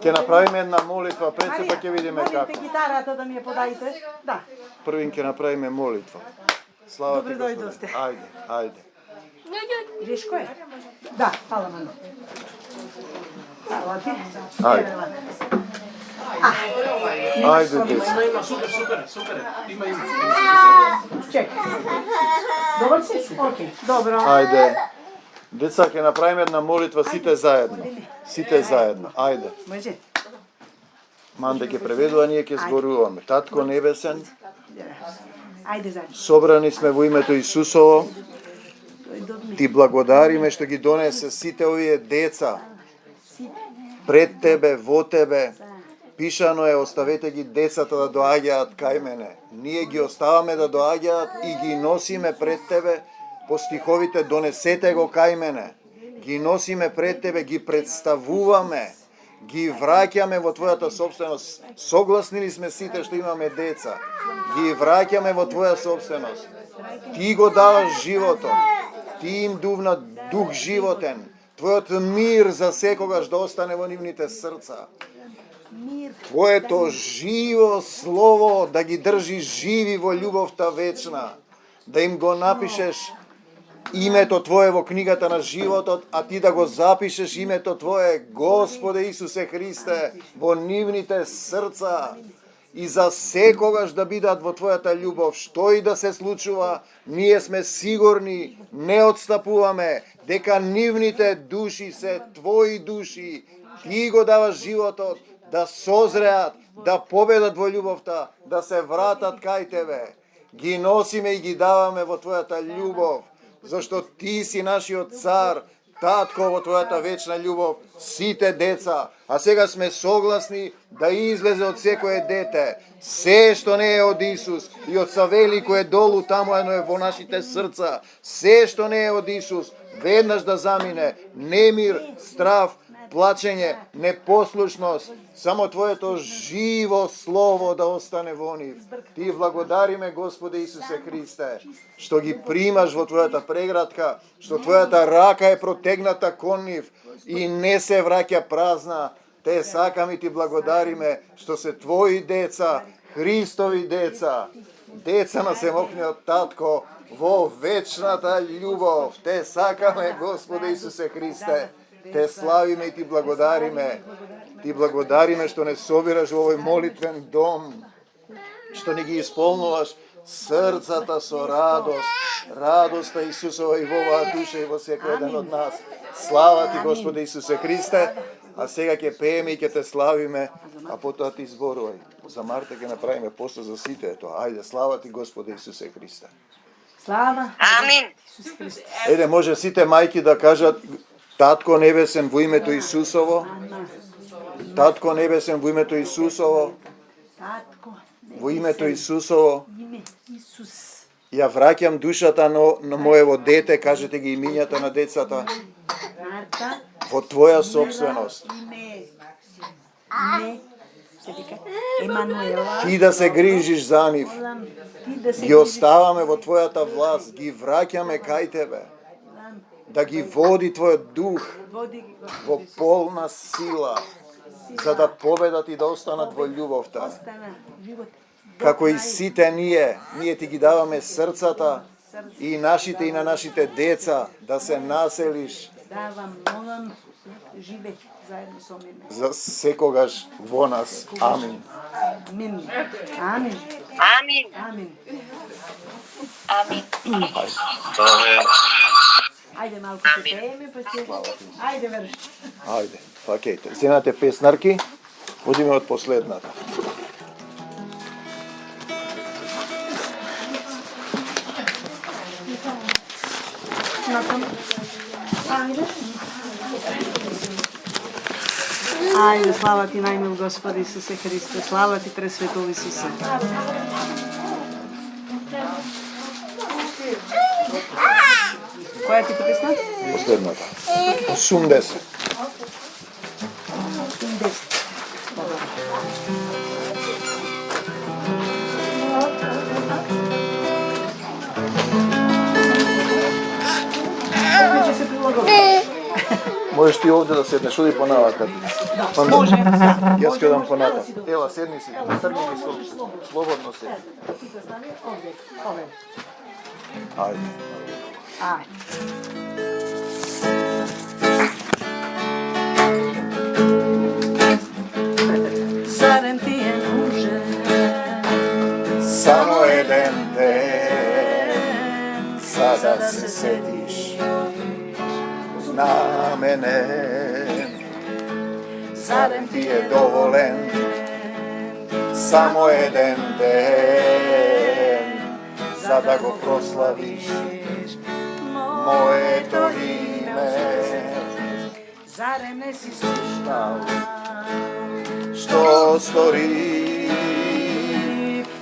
Ќе направиме една молитва пред се, па ќе видиме како. Можете гитарата да ми ја подаите? Да. Првин ќе направиме молитва. Слава ти, Добре Господи. дојдовте. Ајде. Решко е? Да, фала мано. Фала ти. Ајде. Ајде, деца. Супер. Има. Чекай. Добар си? Окей. Добро. Ајде. Деца, ќе направиме една молитва сите заедно. Сите заедно. Ајде. Може? Манде ќе преведува, ние ќе зборуваме. Татко небесен, Ајде заедно. собрани сме во името Исусово. Ти благодариме што ги донесе сите овие деца пред Тебе, во Тебе. Пишано е, оставете ги децата да доаѓаат кај мене. Ние ги оставаме да доаѓаат и ги носиме пред Тебе по стиховите донесете го кај мене. Ги носиме пред Тебе, ги представуваме, ги враќаме во Твојата собственост. Согласни ли сме сите што имаме деца? Ги враќаме во Твоја собственост. Ти го даваш животот. Ти им дувна дух животен. Твојот мир за секогаш да остане во нивните срца. Твоето живо слово да ги држи живи во љубовта вечна. Да им го напишеш името Твое во книгата на животот, а Ти да го запишеш името Твое, Господе Исусе Христе, во нивните срца. И за секогаш да бидат во Твојата љубов, што и да се случува, ние сме сигурни, не отстапуваме, дека нивните души се Твои души. Ти го даваш животот, да созреат, да победат во љубовта, да се вратат кај Тебе. Ги носиме и ги даваме во Твојата љубов, зашто Ти си нашиот цар, Татко во Твојата вечна љубов, сите деца, а сега сме согласни да излезе од секое дете, се што не е од Исус и од Савели кој е долу таму едно е во нашите срца, се што не е од Исус, веднаш да замине, немир, страв, плачење, непослушност, само Твоето живо слово да остане во нив. Ти благодариме, Господе Исусе Христе, што ги примаш во Твојата преградка, што Твојата рака е протегната кон нив и не се враќа празна. Те сакаме и Ти благодариме, што се Твои деца, Христови деца, деца на Семокниот Татко, во вечната љубов. Те сакаме, Господе Исусе Христе, Те славиме и Ти благодариме. Ти благодариме што не собираш во овој молитвен дом, што не ги исполнуваш срцата со радост, радоста Исусова и во оваа душа и во секој еден од нас. Слава Ти, Господе Исусе Христе, а сега ќе пееме и ќе Те славиме, а потоа Ти зборувај. За Марта ќе направиме после за сите тоа. Ајде, слава Ти, Господе Исусе Христе. Слава. Амин. Еде, може сите мајки да кажат Татко небесен во името Исусово. Татко небесен во името Исусово. Татко. Во името Исусово. Име Исус. Ја враќам душата на моево дете, кажете ги имињата на децата, Марта. во Твоја собственост. Име. Се вика Емануела. Ти да се грижиш за нив. Ти да се Ги оставаме во Твојата власт, ги враќаме кај Тебе. Да ги води Твојот дух води во полна сила, за да победат и да останат во љубовта. остана живот. Како и сите ние Ти ги даваме срцата и нашите и на нашите деца да се населиш Давам, молам, живе заедно со мене. за секогаш во нас. Амин. Амин. Амин. Амин. Амин. Амин. Ајде малку ќе пееме, па ќе... Ајде врш. Ајде, пакете. Зенате песнарки, одиме од последната. Ајде. Ајде, слава Ти најмил Господи Исусе Христе, слава Ти Пресветол Исусе. Која ти песна? Последната. 80. Možeš ti ovdje da sedneš, odi ponavljati. Može. Ja skidam ponavljati. Evo, sedni si, strni mi stol. Slobodno sedni. Ove. Ajde. Ajde. Zarem ti je nužan Samo jedan sada se setiš na mene. Zarem ti je dovolen samo jedan da go proslaviš moje to ime. Zarem ne si slušao Što stori,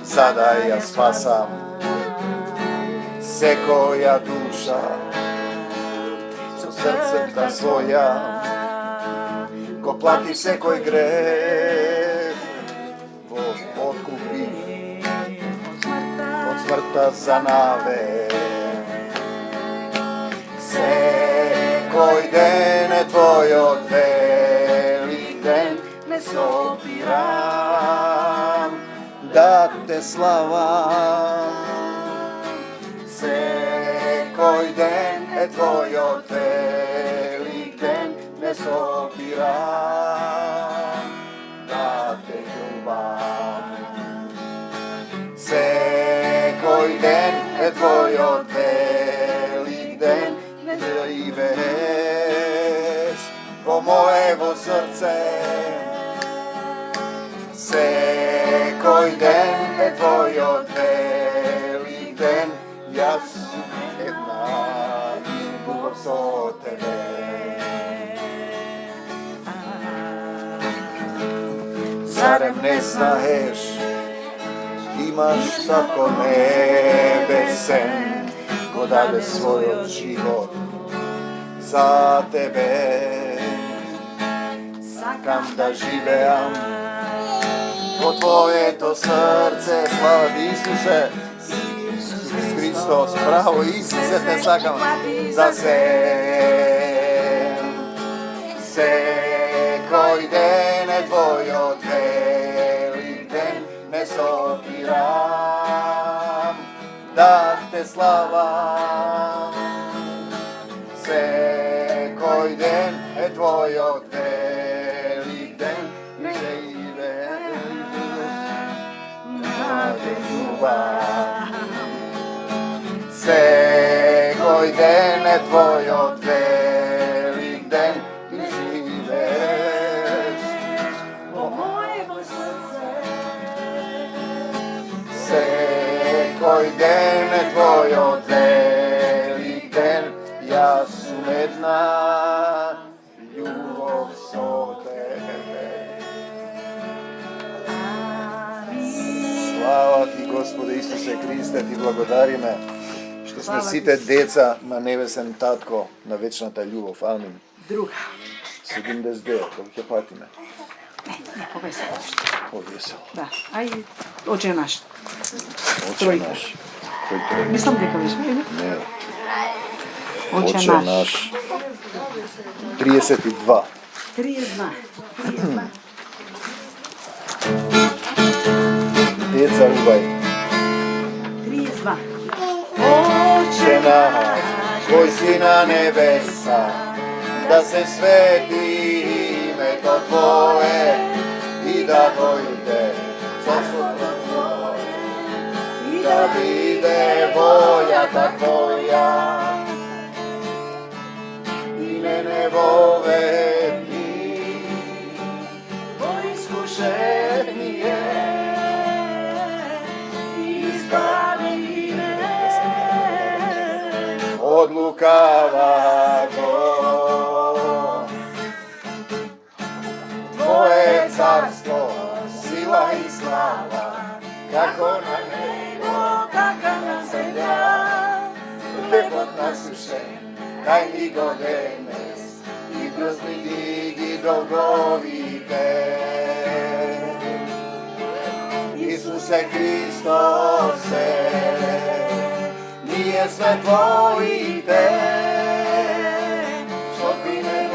sada ja spasam se koja duša, co srce ta svoja, ko plati se koji greh, otkupi od smrta za nave. Se koji den je tvoj odveli den, ne sopiram da te slavam. Se koji den je tvoj odveli den, ne sopiram da te ljubam. Se koji den je tvoj odveli den, ne živeš ko mojevo srce. Se koji den je tvoj odveli den, ja sam jedna ljubav so tebe. Zarem ne znaješ, imaš tako nebesen, ko dade svoj život za tebe. Sakam da živeam po tvoje to srce, slava ti Isuse, Isus Hristos, pravo Isuse, te sakam za se. Se koji den je tvoj odveli den, ne sopiram da te slavam. Se koji den je tvoj odveli den, ne živeš da te ljubam. Se koji den je tvoj odveli den, ne živeš po mojevo srce. Se koji den je tvoj odveli den, ja sam jedna ljubav so tebe. Slava ti, Gospode Isuse Kriste, ti blagodari me, što sme site deca na nebesen tatko, na večната ljubov. Amin. Druga. 79, koliko je patime? Ne, poveselo. Poveselo. Da, aj oče naš. Oče Trojka. naš. Koji to je? Mislim дека виж, или? Ne. Oče Oče naš. naš. 32. 32. Deca ubaj. 32. Oče naš, koji si na nebesa, da se sveti ime to tvoje i da dojde carstvo tvoje i da vide volja ta tvoja i ne vove dni koji iskušeni je izbavi me od lukava go. Tvoje carstvo, sila i slava, kako na nebo, kako na zemlja, lebot nasušen, kaj mi godenes, i brzni digi dolgovite. Isuse Hristose, nije sve tvojite, što ti ne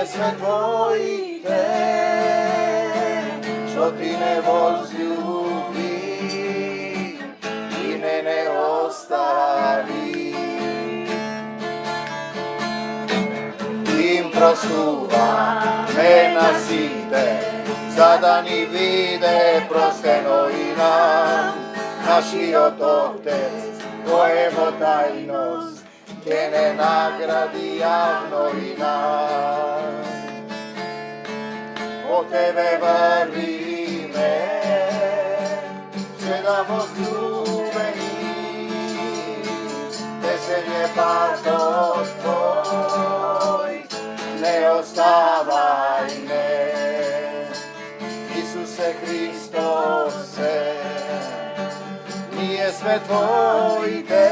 sve Tvojite, što Ti ne возлюbi i mene ostavi. Tim prosuva me nasite, zadani vide prosteno i nam, naši Otec, Tvojemo tajnost, Tě ne nagradi javno i nam. O Tebe varime, da возлюbeni, veselje pato Tvoj, ne ostavaj me. Isuse Hristose, nije sve Tvojite,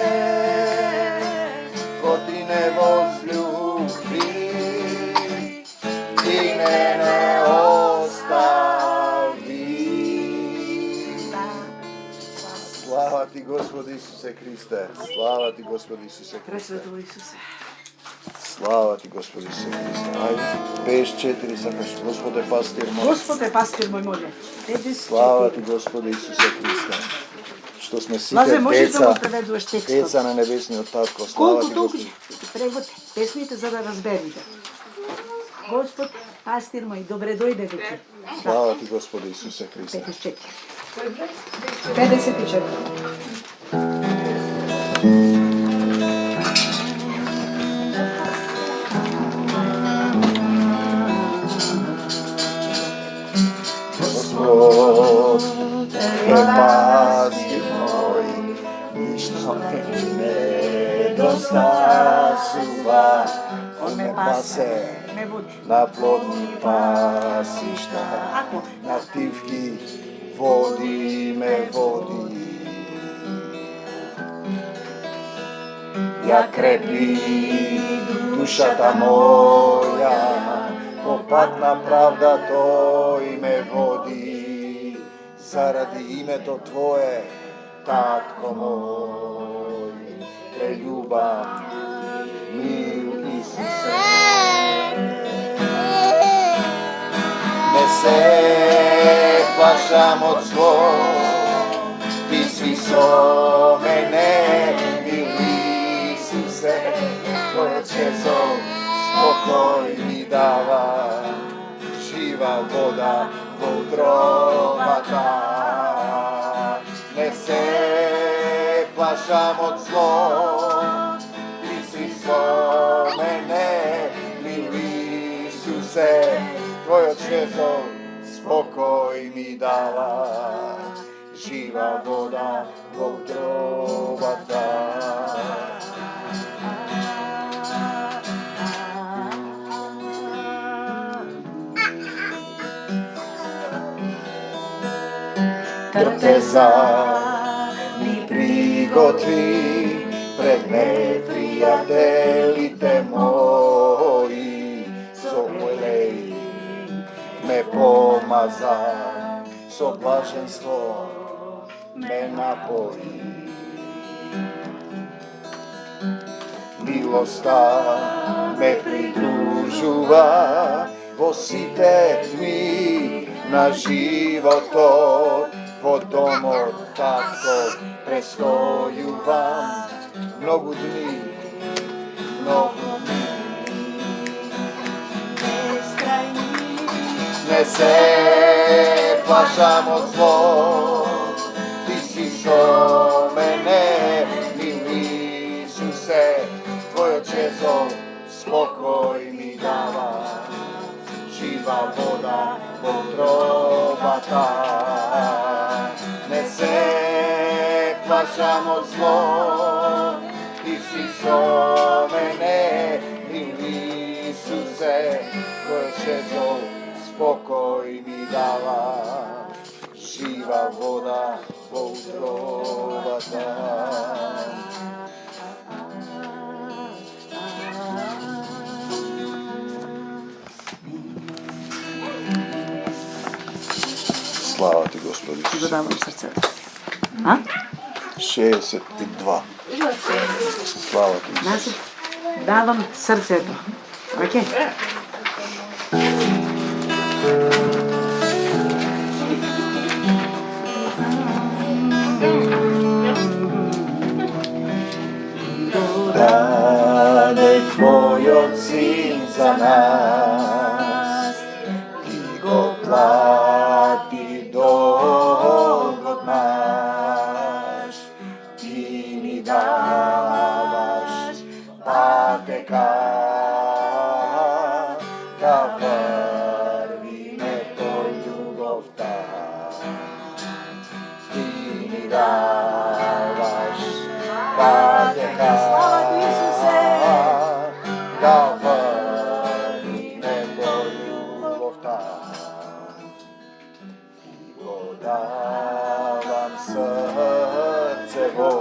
ko Ti ne возлюbi i mene ostavi. Slava Ti, Gospod Isuse Hriste, slava Ti, Gospod Isuse Hriste. Presveto Isuse. Slava Ti, Gospod Isuse Hriste. Ajde, 54 sakaš, Gospode pastir moj. Gospode pastir moj može. Slava Ti, Gospode Isuse Hriste. Što sme si Laze, te možeš da deca, mu preveduješ tekstom. deca na nebesni od tatko. Slava Колко Ti, толку Gospod. превод песните за да разберете. Господ, пастир мој, добре дојдете ти. Slava Ti, Gospode Isuse Hriste. 54. 54. Gospod je pastir moj, ništa me nedostasува. On me pase ме води. na plodni pasišta, Ако na tivki vodi me vodi. Ja krepi dušata moja, opatna pravda Toj me vodi. Zaradi ime to Tvoje, Tatko moj, Te ljubav mi u Isuse. Ne se plašam od zlog, Ti si so mene, mili Isuse, Tvoje čezo spokoj mi dava, živa voda vodrovata. Ne se plašam od zlog, Ti si so mene, mili Isuse, Tvoje čezo spokoj mi dava, živa voda vodrovata. Trpeza mi prigotvi pred neprijatelite moji, so olej me pomaza, so blaženstvo me napoji. Milosta me pridružuva, vo site tmi na životo, vo domo tako prestoju vam mnogo dni, mnogo dni. Ne se plašam od zlo, Ti si so mene, mili Isuse, Tvoje čezo spokoj mi dava, živa voda vodrovata. Ne se plašam od zlo, Ti si so mene, mili Isuse, Tvoje čezo spokoj mi dava, živa voda vodrovata. Slava Ti, Gospodi Ти го Isuse. давам срцето. А? 62. Slava Ti, Isuse. Значи, давам срцето. Окей? Gospod sin za nas, ti go plati dog odmaš, ti mi davaš pateka, da vrvi me to ljubov ta. Ti mi davaš pateka, da vrvi me to ljubov ta. Ti davam srce vo,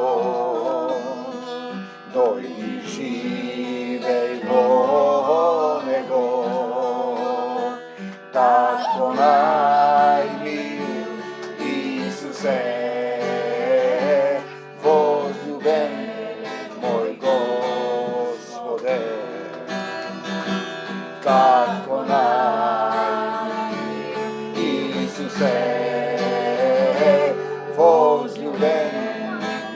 dojdi živej vo nego, tako najmil Isuse, возлюбен moj Gospode, tako najmil Isuse, возлюбен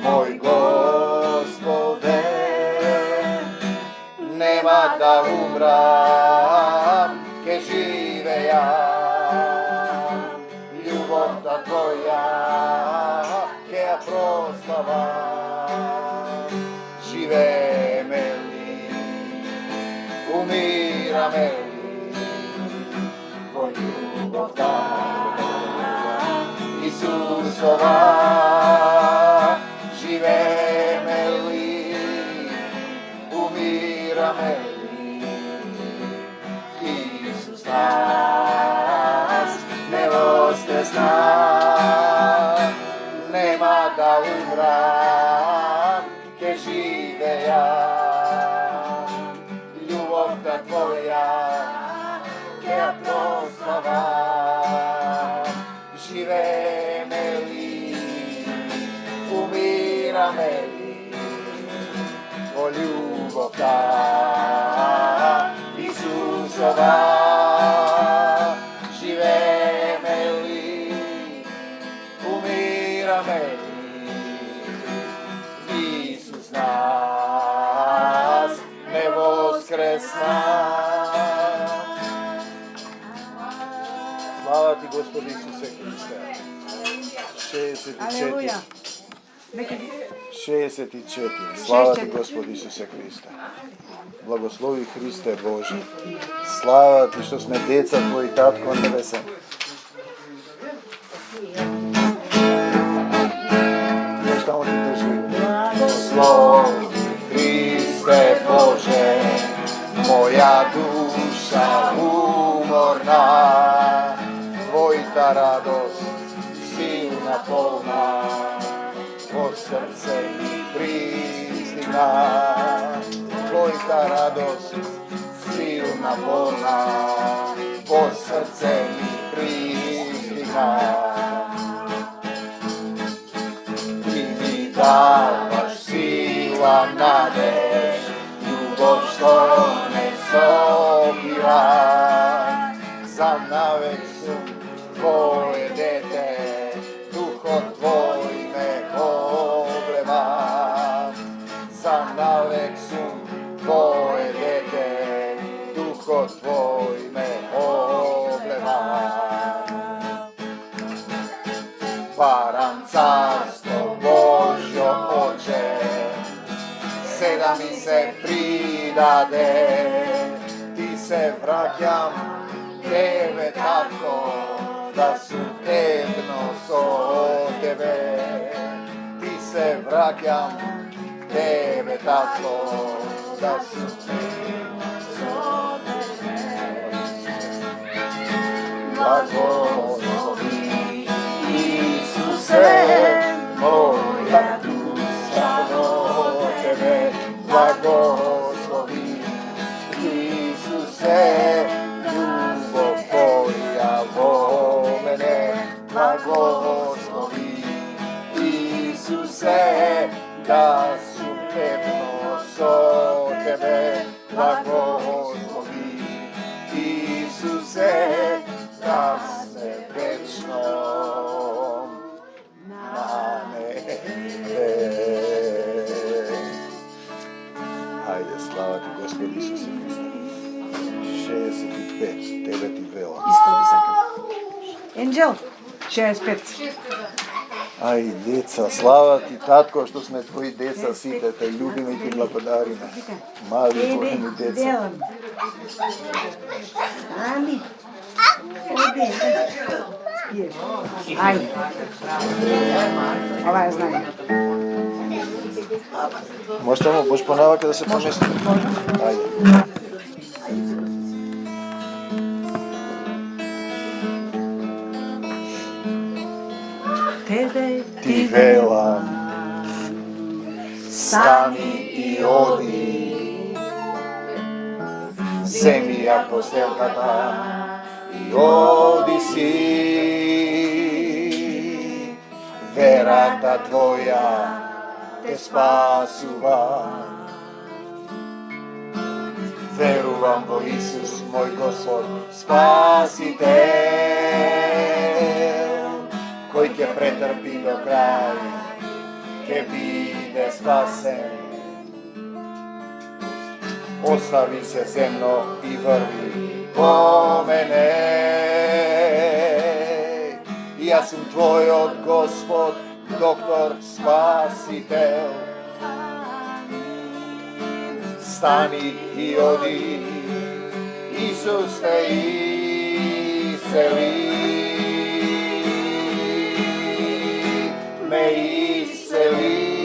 moj Gospode, nema da umram, ke žive ja, ljubov ta tvoja, ke ja proslavam, žive me li, umira me li, tvoj ljubov ta, Isusova, žive me li, umira me li, Isus nas ne voskresna, nema da umram, ke žive ja, ljubov ta tvoja, ke ja proslavam, žive me li, umira me li, tvoj ljubov ta, Isusova, žive me li, umira me li, Isus nas ne voskresna. Slava ti, Gospodi Isuse Hriste. 64. Aleluja. Neki 64. Slava ti, Gospodi Isuse Hriste. Blagoslovi Hriste Bože. Slava ti što sme djeca tvoji, Tatko nebesen. Još tamo ti drži. Blagoslovi Hriste Bože, moja duša umorna, tvojta radost silna polna, tvoje srce mi pristigna, tvojta radost silna polna, tvoje srce mi pristigna. Ti mi davaš sila nade, ljubov što ne sobira, za navek su tvoje dete, duhom tvoj me obleva, za navek su tvoje dete, duhom tvoj me obleva. Varam carstvo Božjo oče, se da mi se pridade, ti se vraćam tebe tako, da su tebno so tebe, ti se vraćam tebe tako, da su tebno so tebe. Blagoslovi Isuse, moja duša do tebe, blagoslovi Isuse, ljubov tvoja vo mene, blagoslovi Isuse, da su tebno so tebe, blagoslovi Isuse, da se večno na nebe. Hajde, slava ti, Gospod Isuse Hriste. Angel, 65. Aj, djeca, slava ti, tatko, što sme tvoji djeca, site te, ljubim i ti blagodarime. Mali, golemi djeca. Delam. Amin. Ode. Ajde. Ova je znanje. Možeš ponavljati kada se pomesti? Ajde. Tebe Ti velam, stani i odi, zemlja postelkata i odi si, verata tvoja te spasuva. Verujem vo Isus, moj Gospod, spasitelj, koji te pretrpi do kraja, ke bide spasen. Ostavi se zemno i vrvi po mene. Ja sam tvoj od Gospod, doktor, spasitelj. Stani i odi, Isus te iseli. Me iseli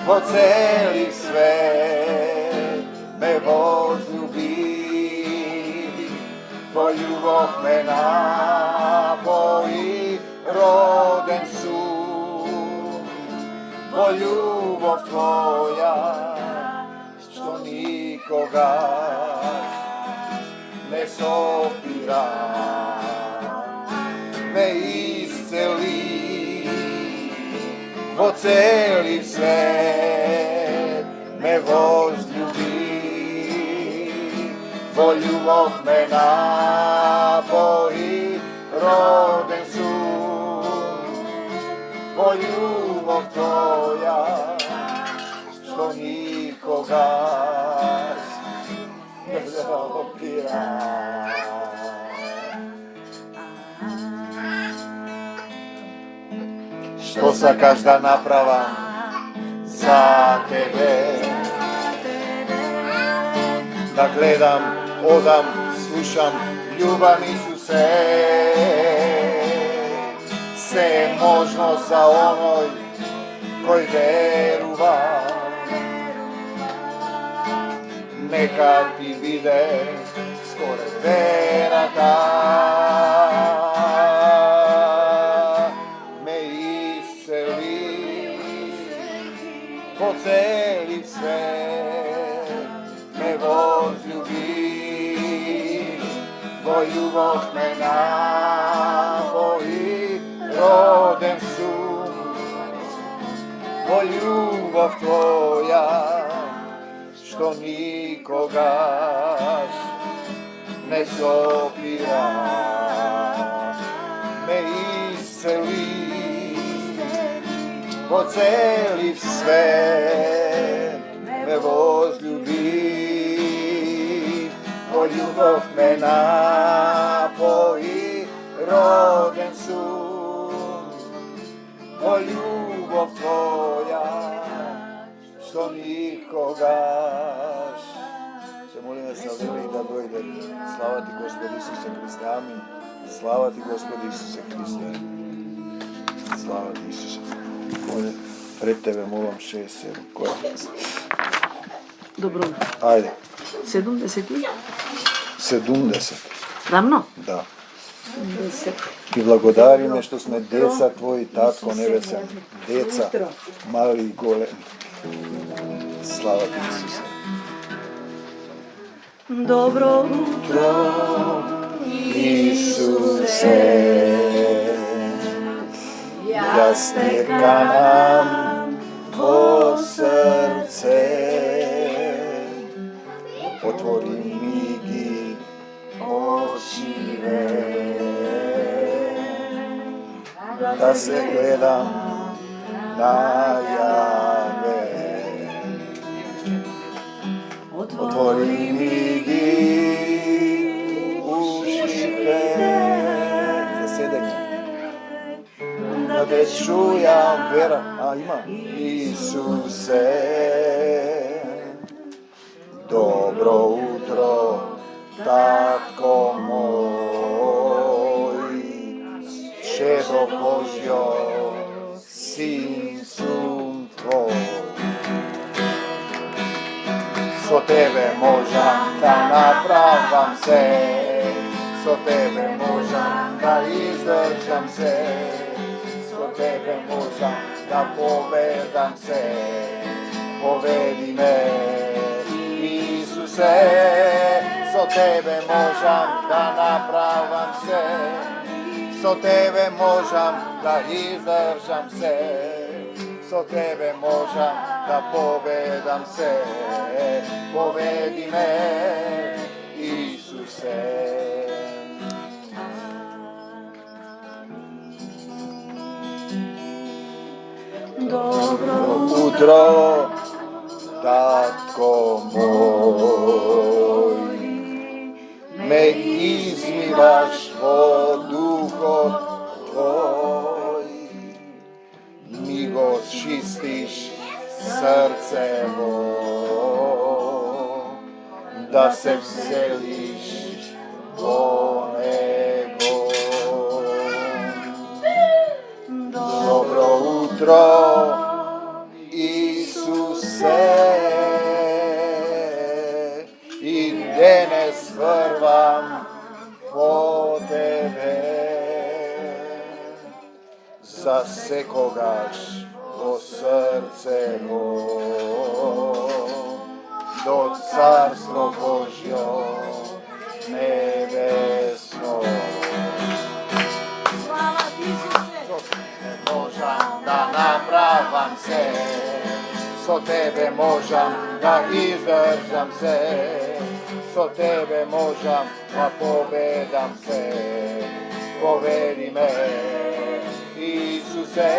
po celi svet, me возлюbi, po ljubav me napoji, roden su, po ljubav tvoja, što nikoga ne sopira, me isceli po celi svet, me возлюbi, po ljubav me napoji, roden su, po ljubav tvoja, što nikoga ne zaopira. Što sa každa naprava za tebe, da gledam, odam, slušam, ljubav Isuse, sve je možno za onoj koji veruva. Neka ti vide skore verata, me iseli po celi svet, me возлюbi, po ljubav me napoji, roden su, po ljubav tvoja, što nikoga ne sopira, me iseli po celi svet, me возлюbi, po ljubav me napoji, roden su, po ljubav tvoja, što nikogaš. Se molim vas na veli da dojde. Slava ti Gospod Isuse Hriste, amin. Slava ti Gospod Isuse Hriste. Slava ti Isuse. Ovdje pred tebe molim 6, 7, koja? Dobro. Ajde. 70? 70. Ravno? Da. 70. I blagodari me što sme deca tvoji, tatko nebesen. Deca, mali i golemi. Slava ti Isuse. Dobro jutro, Isuse, ja steka nam tvo srce, otvori mi gi očive, da se gledam najave. Otvori mi gi uši da te čujam, vera, a ima, Isuse, dobro utro, tatko moj, čedo Božjo, sin sum tvoj. So tebe možem da napravam se, so tebe možem da izdržam se, so tebe možem da povedam se, povedi me, Isuse, so tebe možem da napravam se, so tebe možem da izdržam se, so tebe možem da povedam se, povedi me, Isuse. Dobro Utro, tatko moj, me izmivaš voduhom tvoj, mi go čistiš srce moj, da se veseliš po nego. Dobro utro, Isuse, i danes vrvam po tebe, za sekogaš o srce moj, do carstvo Božjo nebesno. Možem da napravam se, so tebe možem da izdržam se, so tebe možem da povedam se, povedi me, Isuse,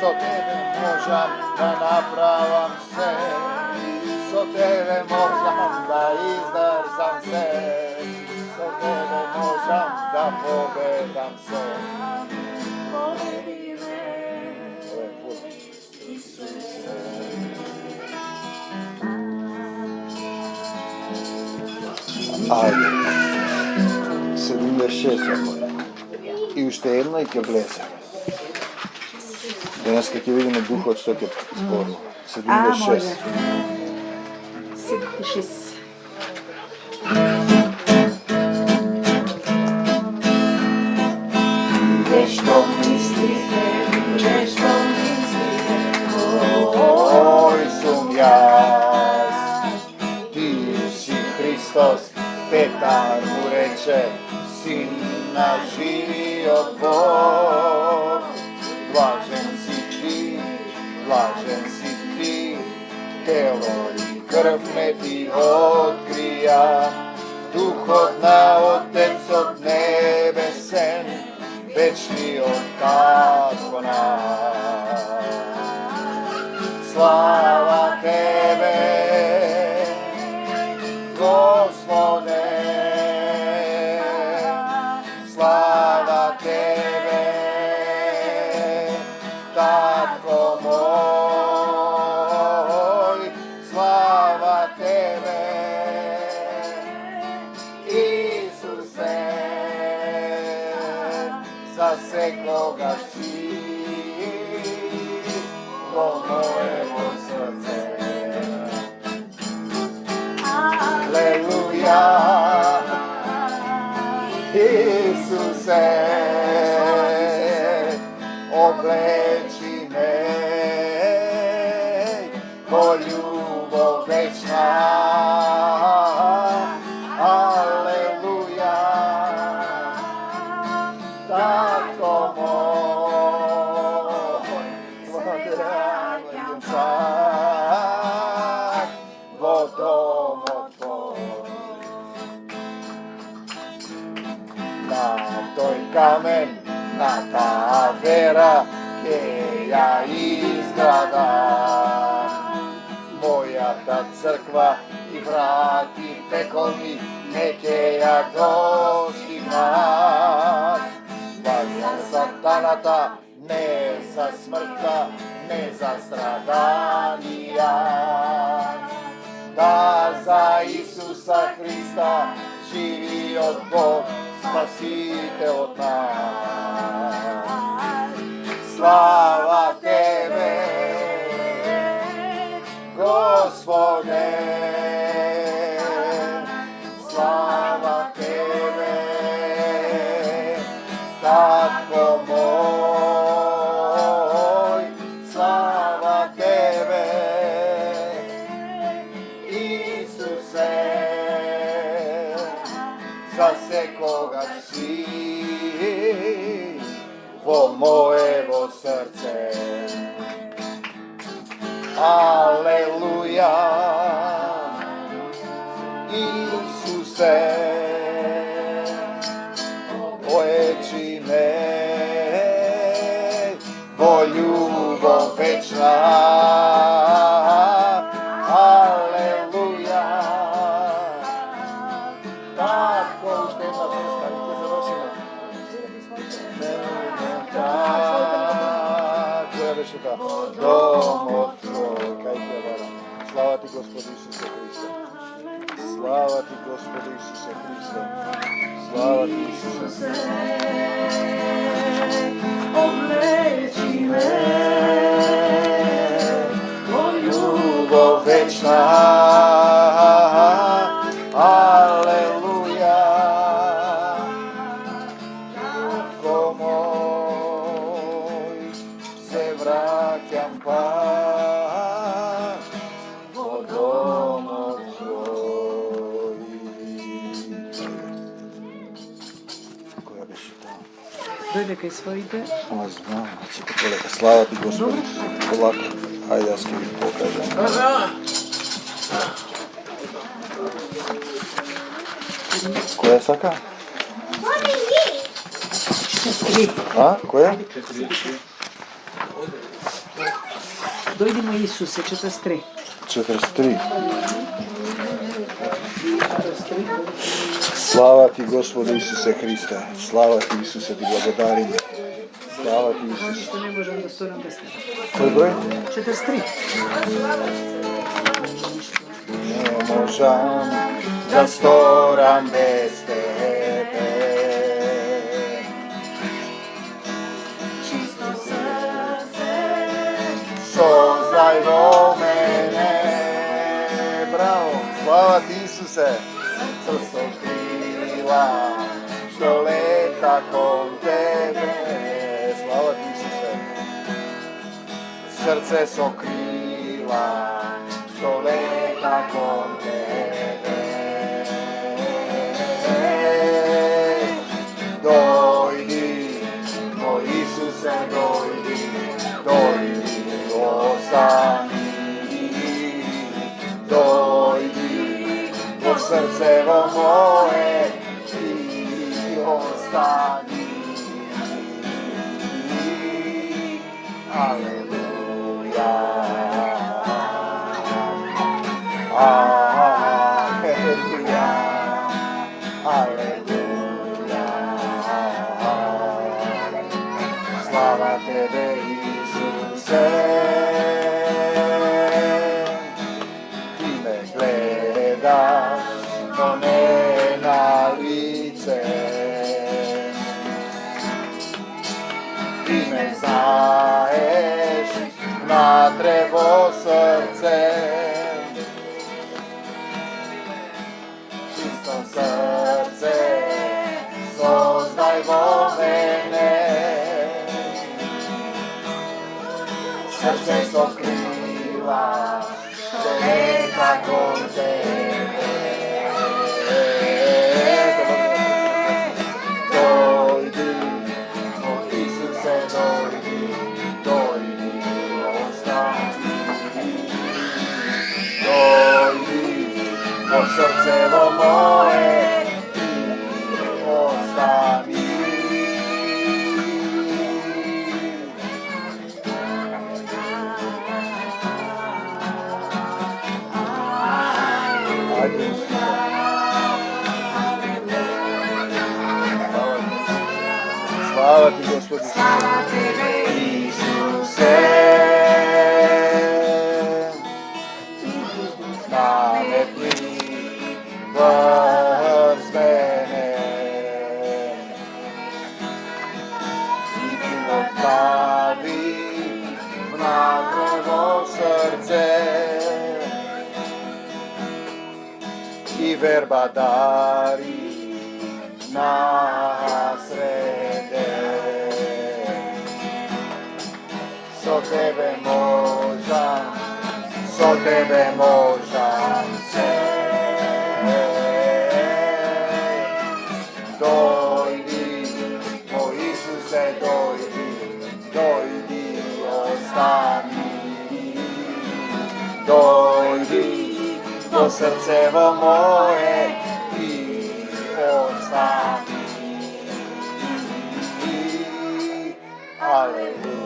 so tebe možem da napravam se, so tebe možem da izdržam se, so tebe možem da povedam se. Ajde, 76 ako je. I ušte jedno i ќе влезе. Денес ќе видиме духот што ќе зборува. 76. 76. Nešto mislite, Oj sum jaz, ti si Hristos, Petar mu reče, sin naživio Bog. Blažen si ti, telo i krv ne ti otkrija, duh od na Otec od nebesen, večni od Tatko naš. Slava tebe, Gospode, slava tebe, Tatko moj, slava tebe, Isuse, za sekoga štilo mojego srce. Aleluja, Isuse, obleči me, ko ljubov večna. Aleluja, Tatko moj, blagodarim sad vodom tvoj. Na toj kamen, na ta vera, gdje ja izgradam. Moja ta crkva i vrati pekovi, neke ja dostigna. satanata, ne za smrta, ne za stradanija. Da za Isusa Hrista živi od Bog, spasite od nas. Slava Tebe, Gospode, slava Tebe, Tatko moj, slava Tebe, Isuse, za sekoga si, vo mojevo srce. Aleluja, Isuse, oječi me, vo ljubav večna. Aleluja, tako už tema mesta, i to završimo. Koja veše ta? Domo tvoj, kaj te vara. Slava ti Gospodu Isuse Hriste. Slava ti Gospodu Isuse Hriste. Slava ti Isuse. Obleči me, O ljubav večna. Aleluja. Ko moj se vraćam pa o domu tvoj. Koja biš to? dojde kaj svojite. Ovo znam, znači kolega, slava ti Gospodi. Polako, hajde ja skivim pokažem. Koja je saka? A, koja? Dojdimo Isuse, 43. 43. Slava ti Gospode Isuse Hriste. Slava ti Isuse, ti blagodarim. Slava ti Isuse. Što ne možem da storam bez tebe. Koji broj? 43. Ne možem da storam bez tebe. Čisto srce, Sozdaj vo mene. Bravo, slava ti Isuse. Srce krila, što leta kon tebe. Slava ti Isuse. Srce so krila, što leta kon tebe. Dojdi, moj Isuse, dojdi, dojdi, ostani. Dojdi, u srcevo moje, ti ostani. Aleluja. Aleluja. Aleluja. Slava tebe, Isuse. Ti me gledaš, no ne na lice. Ti me znaješ na drevo srce. Čisto srce sozdaj vo mene. Srce so krila, što leta kon tebe. Dojdi, moj Isuse, dojdi, dojdi, ostani. Dojdi, o srcevo moje, ti ostani. Slava ti Gospod. Slava Tebe, Isuse. Vrz mene i život stavi v njegovo srce i verba dari na srede. So tebe možam se. Dojdi, moj Isuse, dojdi, ostani. Dojdi, do srcevo moje i ostani. Aleluja.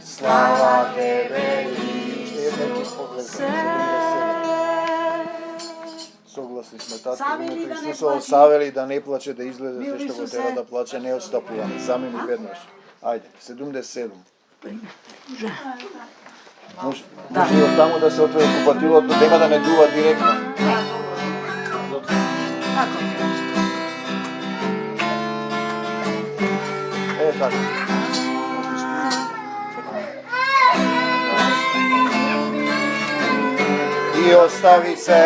Slava Tebe, Soglasni smo tako imate Isusovo saveli da ne plače, da izgleda sve što go treba da plače, ne odstapujemo. Sami mi vednoš. Ajde, 77. Može od tamo da se otvore kupatilo, to nema da ne duva direktno. Tako. I ostavi se,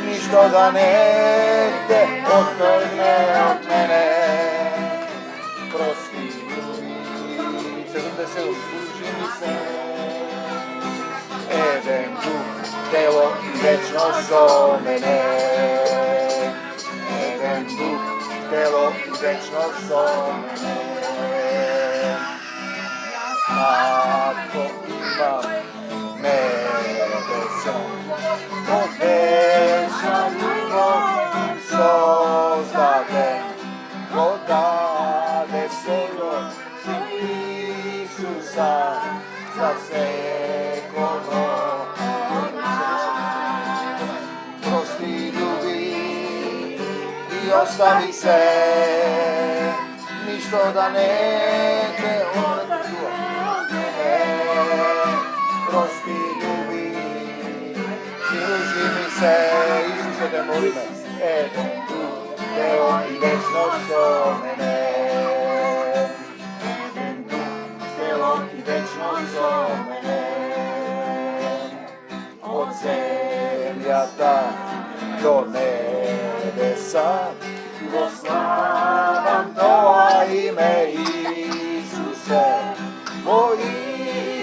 ništo da ne te otrgne od mene. Prosti ljudi, 77, služi mi se. Eden, duh, telo i večnost o mene. Eden, duh, telo i večnost o mene. Ako imam nebesa, od večna ljubav sozdade, od dade svojog sin Isusa za svekovo. Prosti, ljubi i ostavi se, ništo da ne te odrgne od mene. Prosti, ljubi i ruži mi se, Isuse te molim me, Eden, duh, telo i večnost o mene. Eden, duh, telo i večnost o mene. Od zemljata do nebesa proslavam Tvoja ime, Isuse, moj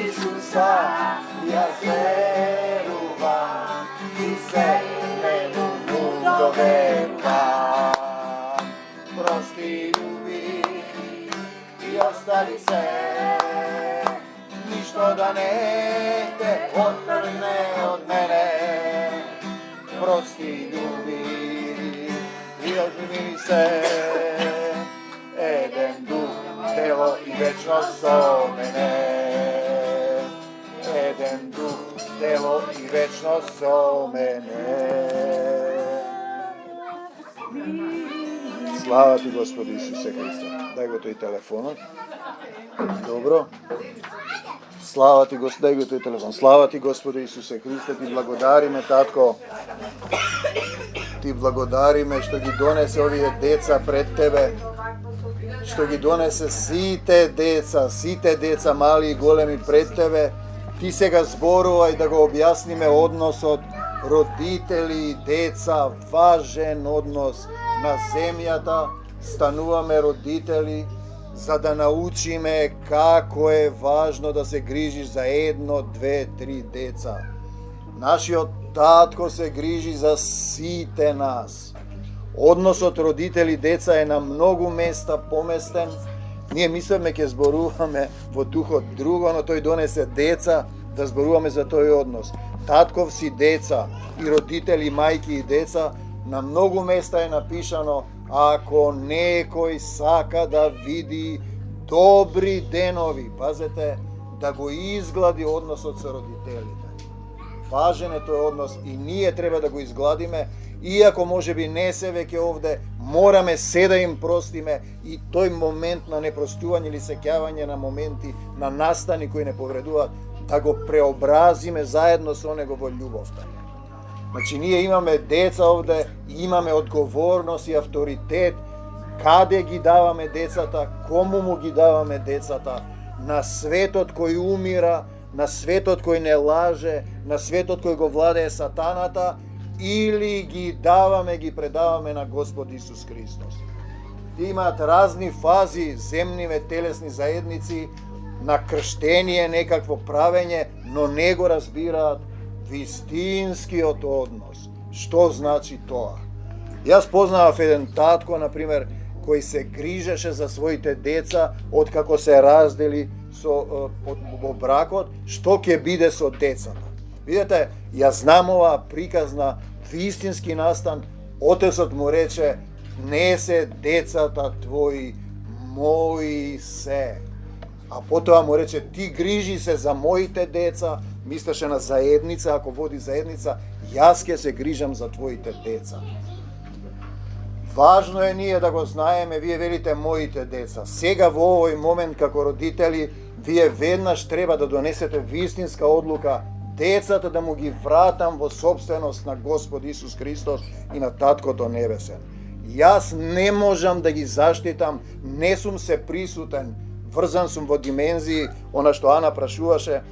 Isusa, ja verujem i se njemu doverujem. Prosti, ljubi i ostavi se, ništo da ne te otrgne od mene. Prosti, ljubi i oživi se, Eden, duh, telo i večnost o mene. Eden, duh, telo i večnost o mene. Slava ti, Gospodi Isuse Hriste. Daj go to i telefonom. Dobro. Slava ti, daj go to i telefon. Slava ti, Gospodi Isuse Hriste, ti blagodari me, tatko. Ti blagodari me što gi donese ovije deca pred tebe. Što gi donese site deca mali i golemi pred tebe. Ti se ga zboruvaj da ga objasnime odnos od roditelji i deca, važen odnos na zemljata, stanuvame roditelji, za da nauči me kako je važno da se grižiš za 1, 2, 3 deca. Naši tatko se griži za site nas. Odnos od roditelji deca je na mnogo mesta pomesten. Nije mislime ke zboruvame vo duho drugo, no to i donese deca da zboruvame za toj odnos. Tatkov si deca i roditelji, majki i deca, na mnogo mesta je napišano: ako nekoj saka da vidi dobri denovi, pazite, да го изглади односот со родителите. Важен е тој однос и ние треба да го изгладиме, иако може би не се веќе овде, мораме се да им простиме и тој момент на непростување или сеќавање на моменти, на настани кои не повредуваат, да го преобразиме заедно со него во љубовта. Значи, ние имаме деца овде, имаме одговорност и авторитет, каде ги даваме децата, кому му ги даваме децата, на светот кој умира, на светот кој не лаже, на светот кој го владее сатаната, или ги даваме, ги предаваме на Господ Исус Христос. Имаат разни фази земниве телесни заедници, на крштение, некакво правење, но не го разбираат вистинскиот однос. Што значи тоа? Јас познавав еден татко, например, кој се грижеше за своите деца откако се раздели во бракот, што ќе биде со децата. Видете, јас знам оваа приказна вистински настан. Отецот му рече: не се децата твои, мои се. А потоа му рече: ти грижи се за моите деца, мислеше на заедница, ако води заедница, јас ќе се грижам за твоите деца. Важно е ние да го знаеме, вие велите моите деца. Сега во овој момент како родители, вие веднаш треба да донесете вистинска одлука, децата да му ги вратам во собственост на Господ Исус Христос и на Таткото Небесен. Јас не можам да ги заштитам, не сум се присутен, врзан сум во димензии, она што Ана прашуваше,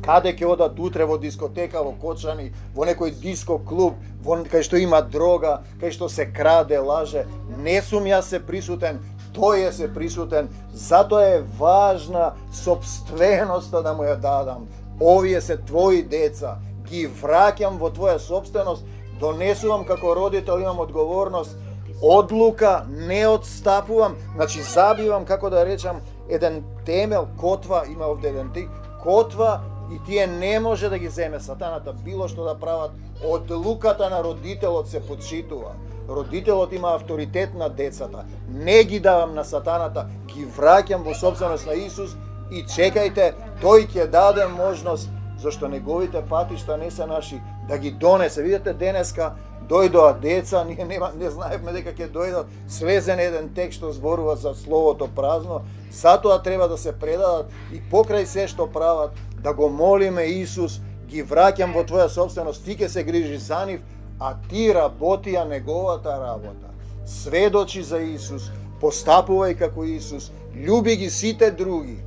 каде ќе одат утре во дискотека, во Кочани, во некој диско клуб, кај што има дрога, кај што се краде, лаже. Не сум јас се присутен, тој е се присутен, затоа е важна собственоста да му ја дадам. Овие се твои деца, ги враќам во твоја собственост, донесувам како родител, имам одговорност, одлука, не отстапувам, значи забивам, како да речам, еден темел, котва, има овде еден тик, котва, и тие не може да ги земе сатаната, било што да прават. Одлуката на родителот се подшитува. Родителот има авторитет на децата. Не ги давам на сатаната, ги враќам во собственост на Исус и чекајте, тој ќе даде можност, зашто неговите патишта не се наши, да ги донесе. Видите, денеска дојдоа деца, ние не знаевме дека ќе дојдат, слезен еден текст што зборува за словото празно, затоа треба да се предадат и покрај се што прават, да го молиме Исус, ги враќам во твоја собственост, ти ќе се грижи за нив, а ти работи ја неговата работа. Сведочи за Исус, постапувај како Исус, љуби ги сите други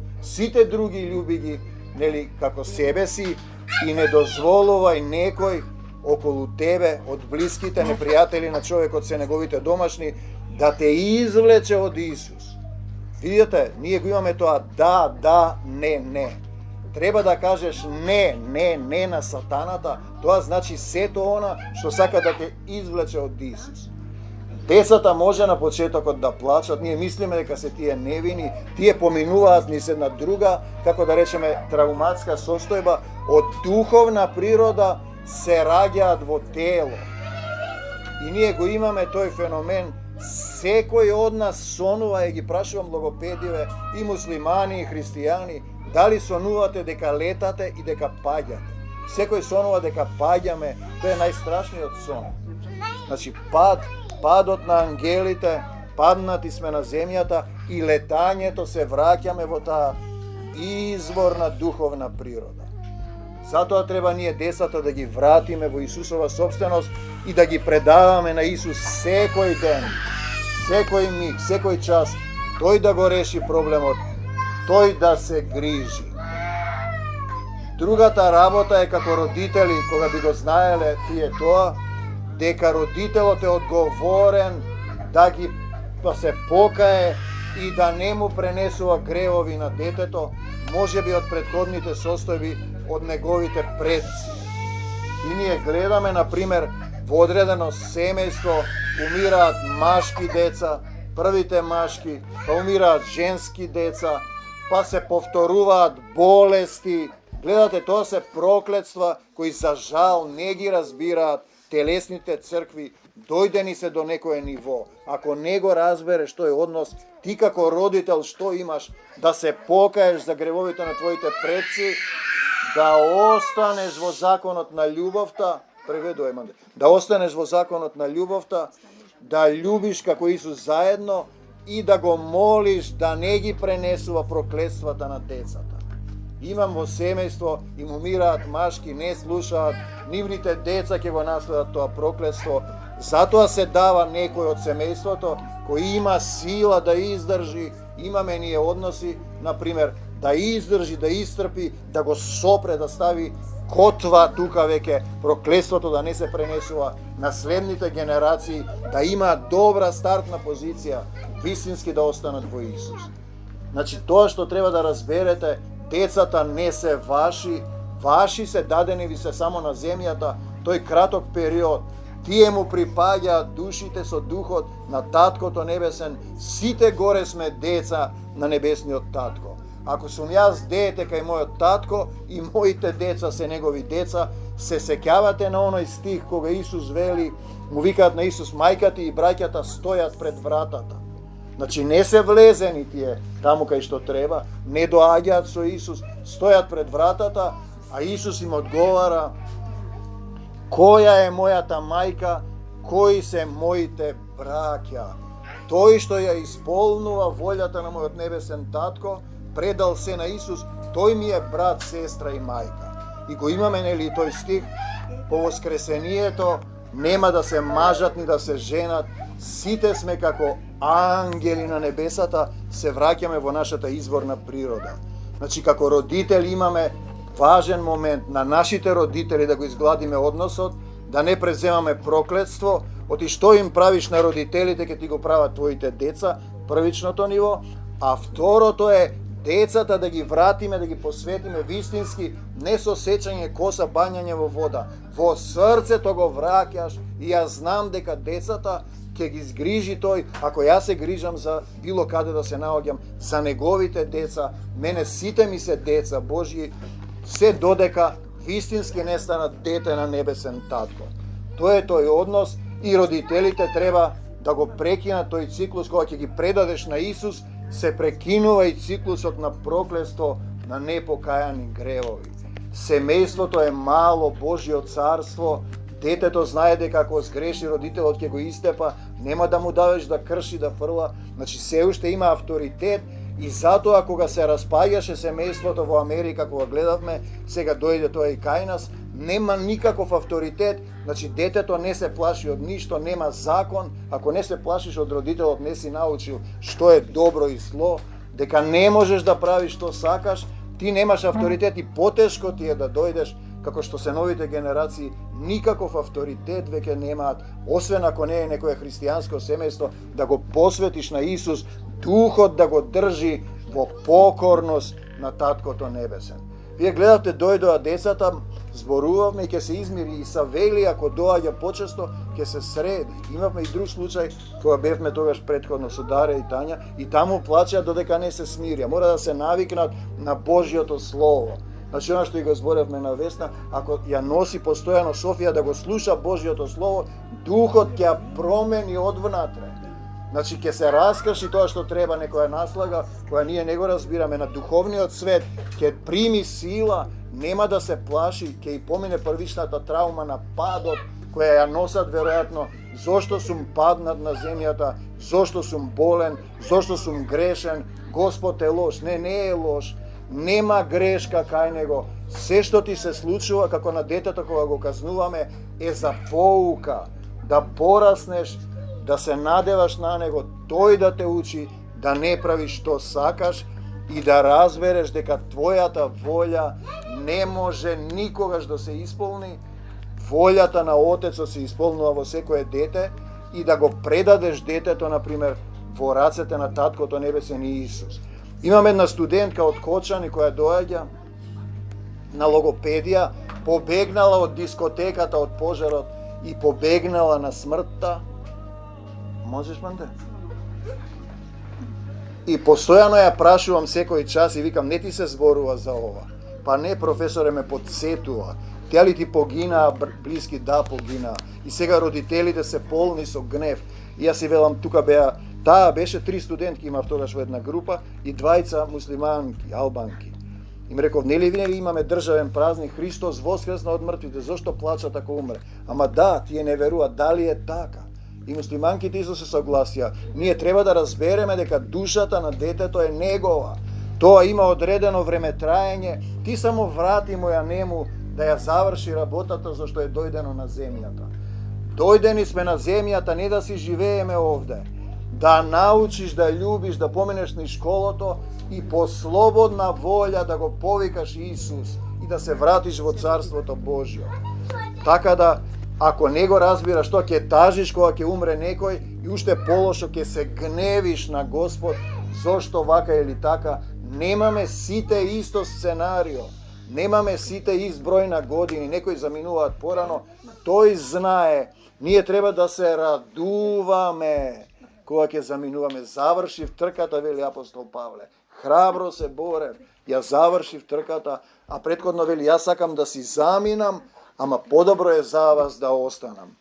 љуби ги, нели, како себе си, и не дозволувај некој околу тебе, од блиските непријатели на човекот се неговите домашни, да те извлече од Исус. Видите, ние го имаме тоа да, не. Треба да кажеш не на сатаната, тоа значи сето она што сака да те извлече од Исус. Децата може на почетокот да плачат, ние мислиме дека се тие невини, тие поминуваат низ една друга, како да речеме, травматска состојба, од духовна природа се раѓаат во тело. И ние го имаме тој феномен, секој од нас сонува, и ги прашувам логопедиве, и муслимани, и христијани, дали сонувате дека летате и дека паѓате. Секој сонува дека паѓаме, тоа е најстрашниот сон. Значи, падот на ангелите, паднати сме на земјата и летањето се враќаме во таа изворна духовна природа. Затоа треба ние децата да ги вратиме во Исусова собственост и да ги предаваме на Исус секој ден, секој миг, секој час, тој да го реши проблемот, тој да се грижи. Другата работа е како родители, кога би го знаеле тие тоа, дека родителот е одговорен да се покае и да не му пренесува гревови на детето, може би од претходните состојби од неговите предци. И ние гледаме, например, во одредено семејство умираат машки деца, првите машки, па умираат женски деца, па се повторуваат болести. Гледате, тоа се проклетства кои за жал не ги разбираат телесните цркви, Дојде ни се до некое ниво. Ако не го разбереш тој однос, ти како родител што имаш? Да се покаеш за гревовите на твоите предци, да останеш во законот на љубовта, преведувај Манде, да останеш во законот на љубовта, да љубиш како Исус заедно и да го молиш да не ги пренесува проклетствата на децата. Имам во семејство, им умираат машки, не слушаат, нивните деца ќе го наследат тоа проклетство. Затоа се дава некој од семејството кој има сила да издржи, имаме ние односи, например, да издржи, да истрпи, да го сопре, да стави котва тука веќе проклетството да не се пренесува на следните генерации, да има добра стартна позиција, вистински да останат во Исус. Значи, тоа што треба да разберете, децата не се ваши, ваши се дадени ви се само на земјата, тој краток период. Тие му припаѓаат душите со духот на Таткото Небесен, сите горе сме деца на Небесниот Татко. Ако сум јас дете кај мојот татко и моите деца се негови деца, се сеќавате на оној стих кога Исус вели, му викаат на Исус, мајката и браќата стојат пред вратата. Значи не се влезени тие таму кај што треба, не доаѓаат со Исус, стојат пред вратата, а Исус им одговара, која е мојата мајка, кои се моите браќа. Тој што ја исполнува волјата на мојот небесен татко, предал се на Исус, тој ми е брат, сестра и мајка. И го имаме, нели, тој стих, по воскресението нема да се мажат ни да се женат, сите сме како ангели на небесата, се враќаме во нашата изворна природа. Значи, како родители имаме важен момент на нашите родители да го изгладиме односот, да не преземаме проклетство, оти што им правиш на родителите ке ти го прават твоите деца, првичното ниво, а второто е децата да ги вратиме, да ги посветиме вистински, не со сечање коса, бањање во вода. Во срцето го враќаш и јас знам дека децата ќе ги згрижи тој, ако јас се грижам за било каде да се наоѓам, за неговите деца, мене сите ми се деца Божји, се додека вистински не станат дете на небесен татко. Тоа е тој однос и родителите треба да го прекинат тој циклус кога ќе ги предадеш на Исус, се прекинува и циклусот на проклетство на непокајани гревови. Семејството е мало Божјо царство, детето знае дека ако сгреши родителот ќе го истепа, нема да му даваш да крши, да фрла, значи се уште има авторитет и затоа кога се распаѓаше семејството во Америка, кога гледавме, сега дојде тоа и кај нас, нема никаков авторитет, значи детето не се плаши од ништо, нема закон, ако не се плашиш од родителот, не си научил што е добро и зло, дека не можеш да правиш што сакаш, ти немаш авторитет и потешко ти е да дојдеш, како што се новите генерации, никаков авторитет веќе немаат, освен ако не е некое христијанско семејство, да го посветиш на Исус, духот да го држи во покорност на Таткото Небесен. Вие гледате, дојдоа децата, зборувавме и ќе се измири и Савели, ако доаѓа почесто, ќе се среди. Имавме и друг случај, кога бевме тогаш предходно со Даре и Тања, и таму плачеа додека не се смирија. Мора да се навикнат на Божјото Слово. Значи, она што и го зборевме на Весна, ако ја носи постојано Софија да го слуша Божјото Слово, духот ќе ја промени одвнатре. Значи, ќе се раскрши тоа што треба, некоја наслага, која ние не го разбираме на духовниот свет, ќе прими сила, нема да се плаши, ќе и помине првичната траума на падот, која ја носат веројатно, зошто сум паднат на земјата, зошто сум болен, зошто сум грешен, Господ е лош. Не е лош. Нема грешка кај него. Се што ти се случува, како на детето кога го казнуваме, е за поука, да пораснеш, да се надеваш на него, тој да те учи, да не правиш што сакаш и да разбереш дека твојата волја не може никогаш да се исполни, волјата на Отецот се исполнува во секое дете и да го предадеш детето, например, во рацете на Таткото Небесен и Исус. Имам една студентка од Кочани која доаѓа на логопедија, побегнала од дискотеката, од пожарот и побегнала на смртта. Можеш, Манде? И постојано ја прашувам секој час и викам, не ти се зборува за ова. Па не, професоре, ме подсетува. Тя ли ти погинаа блиски, да погинаа. И сега родителите се полни со гнев. И јас си велам, тука беа, таа беше 3 студентки, имав тогаш во една група, и 2 муслиманки, албанки. Им реков, нели винаги имаме државен празник, Христос воскресна од мртвите, зошто плачат ако умре? Ама да, тие не веруваат, дали е така? И муслиманките исто се согласија. Ние треба да разбереме дека душата на детето е негова. Тоа има одредено време траење, ти само врати му ја нему да ја заврши работата зашто е дојдено на земјата. Дојдени сме на земјата не да си живееме овде, да научиш да љубиш, да поменеш низ школото и по слободна волја да го повикаш Исус и да се вратиш во Царството Божјо. Така да, ако не го разбираш тоа, ќе тажиш кога ќе умре некој и уште полошо ќе се гневиш на Господ зошто вака или така. Немаме сите исто сценарио. Немаме сите ист број на години, некои заминуваат порано, тој знае. Ние треба да се радуваме кога ќе заминуваме. Завршив трката, вели апостол Павле. Храбро се борев, ја завршив трката, а претходно вели, јас сакам да си заминам, ама подобро е за вас да останам.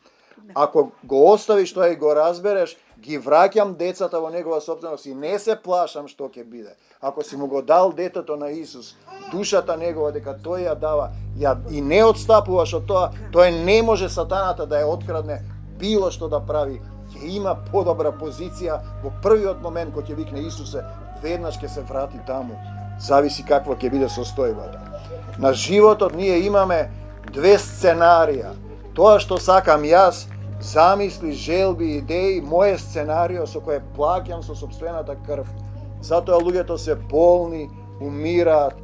Ако го оставиш тоа и го разбереш, ги враќам децата во негова собственост и не се плашам што ќе биде. Ако си му го дал детето на Исус, душата негова дека тој ја дава, и не отстапуваш од тоа, тој не може сатаната да ја открадне било што да прави. Ќе има подобра позиција во првиот момент кога ќе викне Исусе, веднаш ќе се врати таму. Зависи каква ќе биде состојбата. На животот ние имаме 2 сценарија. Тоа што сакам јас, замисли, желби, идеи, моје сценарио со кое плаќам со сопствената крв. Затоа луѓето се болни, умираат,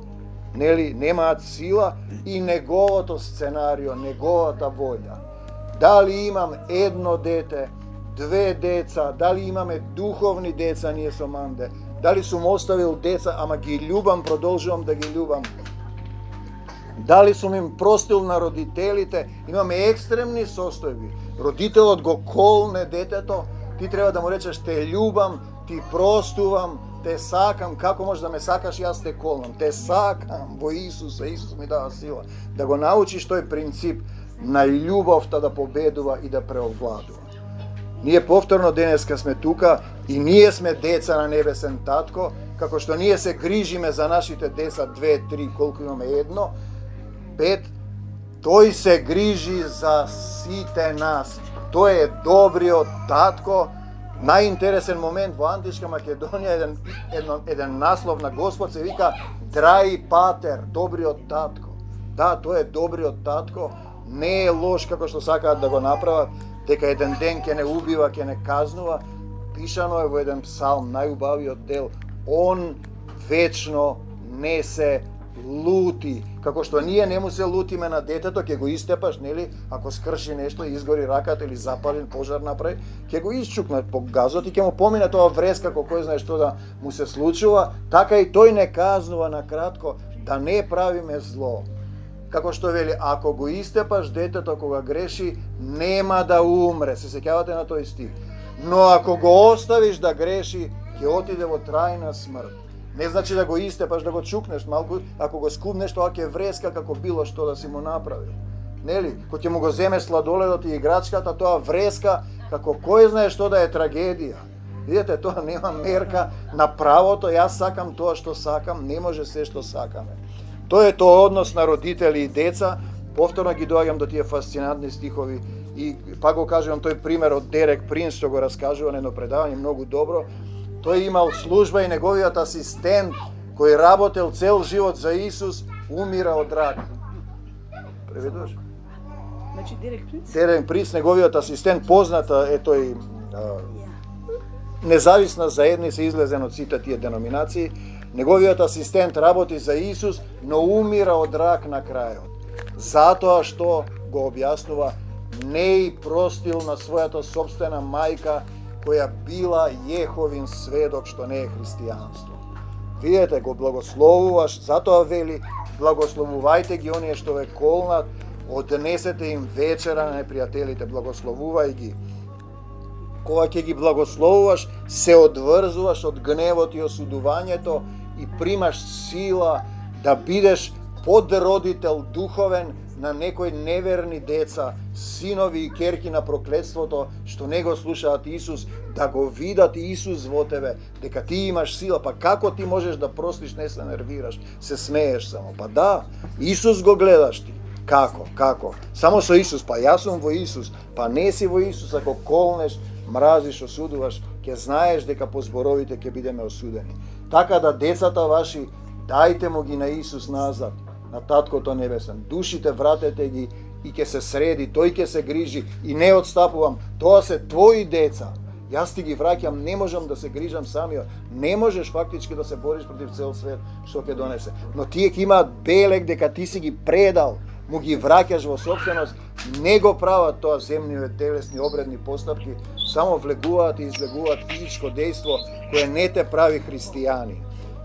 нели, немаат сила, и неговото сценарио, неговата волја. Дали имам едно дете, 2 деца, дали имаме духовни деца ние со Манде, дали сум оставил деца, ама ги љубам, продолжувам да ги љубам. Дали сум им простил на родителите, имаме екстремни состојби. Родителот го колне детето, ти треба да му речеш те љубам, ти простувам, те сакам, како можеш да ме сакаш, јас те колнам. Те сакам во Исуса, Исус ми дава сила. Да го научиш тој принцип на љубовта да победува и да преовладува. Ние повторно денеска сме тука и ние сме деца на небесен татко, како што ние се грижиме за нашите деца 2, 3, колку имаме 1, 5, тој се грижи за сите нас. Тој е добриот татко. Најинтересен момент во античка Македонија еден наслов на Господ се вика Драи Патер, добриот татко. Да, тој е добриот татко, не е лош како што сакаат да го направат, дека еден ден ќе не убива, ќе не казнува. Пишано е во еден псалм, најубавиот дел, он вечно не се лути. Како што ние не му се лутиме на детето, ќе го истепаш, нели? Ако скрши нешто, изгори раката или запали, пожар направи, ќе го исчукне по газот и ќе му помине тоа вреска кој знае што да му се случува. Така и тој не казнува на кратко да не правиме зло. Како што вели, ако го истепаш детето кога греши, нема да умре. Се сеќавате на тој стих. Но ако го оставиш да греши, ќе отиде во трајна смрт. Не значи да го истепаш, да го чукнеш малку, ако го скубнеш, тоа ќе вреска како било што да си му направил. Нели? Кога ќе му го земеш сладоледот и играчката, тоа вреска како кој знае што да е трагедија. Видете, тоа нема мерка на правото, јас сакам тоа што сакам, не може се што сакаме. Тоа е тоа однос на родители и деца. Повторно ги доаѓам до тие фасцинантни стихови и пак го кажувам тој пример од Дерек Принс што го раскажува на едно предавање многу добро. Тој имал служба и неговиот асистент кој работел цел живот за Исус умира од рак. Преведуваш? Значи Дерек Принц? Дерек Принц, неговиот асистент, позната е тој независна заедница, излезен од сите тие деноминации. Неговиот асистент работи за Исус, но умира од рак на крајот. Затоа што го објаснува не и простил на својата собствена мајка која била Јеховин сведок што не е христијанство. Видете, го благословуваш, затоа вели, благословувајте ги оние што ве колнат, однесете им вечера на непријателите, благословувај ги. Кога ќе ги благословуваш, се одврзуваш од гневот и осудувањето и примаш сила да бидеш подродител духовен на некои неверни деца, синови и керки на проклетството, што не го слушаат Исус, да го видат Исус во тебе, дека ти имаш сила. Па како ти можеш да простиш, не се нервираш, се смееш само? Па да, Исус го гледаш ти. Како? Само со Исус, па јас сум во Исус, па не си во Исус, ако колнеш, мразиш, осудуваш, ќе знаеш дека по зборовите ќе бидеме осудени. Така да децата ваши, дајте му ги на Исус назад, на Таткото Небесен. Душите вратете ги и ќе се среди, тој ќе се грижи и не отстапувам. Тоа се твои деца. Јас ти ги враќам, не можам да се грижам самиот. Не можеш фактички да се бориш против цел свет што ќе донесе. Но тие ќе имаат белег дека ти си ги предал, му ги враќаш во собственост, не го прават тоа земниот телесни обредни постапки, само влегуваат и излегуваат физичко дејство кое не те прави христијани.